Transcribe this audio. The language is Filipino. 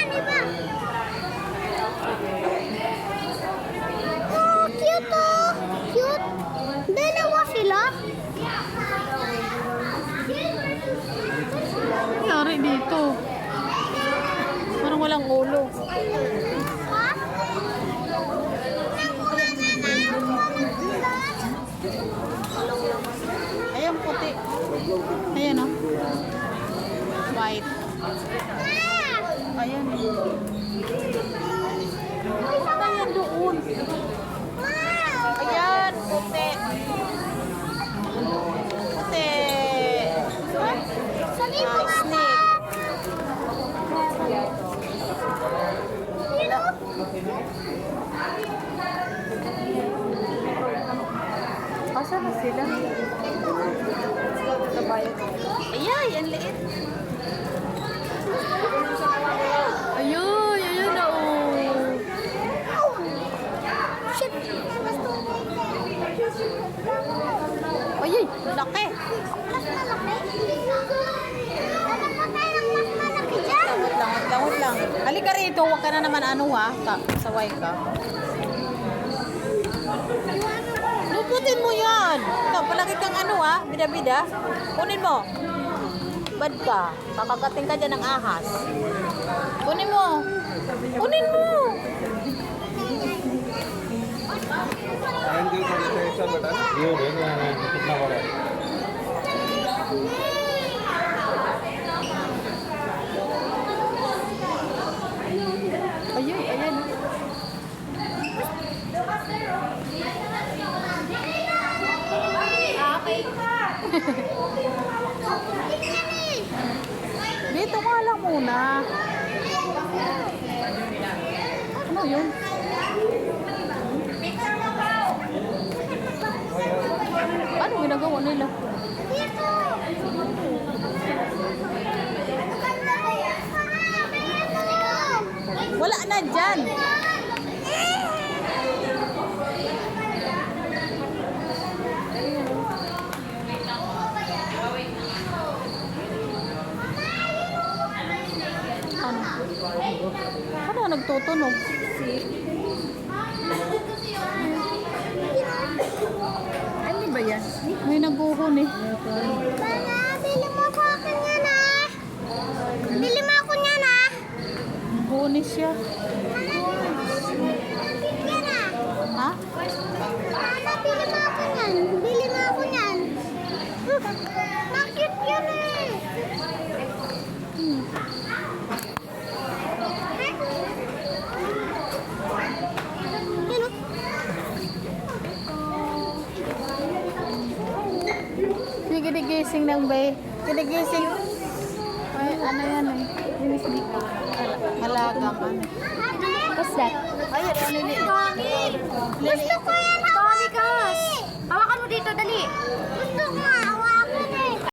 iba. Oh, cute oh. Cute. Dalawa sila. Nangyari dito. Parang walang ulo. Ha? Nakuha na. Ayan, puti. Ayan, oh. White. Ayan. Ayan doon. Ayan, puti. Puti. Sabi mo nga Snake. Asa na sila? Ayay, ang liit. Ayun, ayun na oh. Shit. Ayay, laki. Mas malaki. Hanap pa tayo ng mas malaki dyan. Wait lang. Halika rito, huwag ka na naman ano ha. Saway ka. Luputin mo yan. Ito, palagi kang ano ha. Bida-bida. Kunin mo. Bad ka. Kakagating ka dyan ng ahas. Kunin mo. Kunin mo. Hindi ko dito isa ba? Yun, yun yung dikit na ko rin. Ayun, ayan. Dito ka lang muna. Ano yun? Ano ginagawa nila? Dito. Wala na dyan. Ano? Ano nagtutunog? Ano ba yan? May naguhon eh. Bala, bili mo ako niyan ah. Bili mo ako niyan ah. Bunis siya. Yan ah. Ha? Bala, bili mo ako niyan. Bili mo ako niyan. Bakit yan eh? Yan oh. Hindi ginigising ng bay. Ginigising. Ay, ano yan eh. Halagang ano. What's that? Ayun, ano yun? Tommy! Gusto ko yan! Tommy, kas! Hawakan mo dito, dali! Gusto ko nga!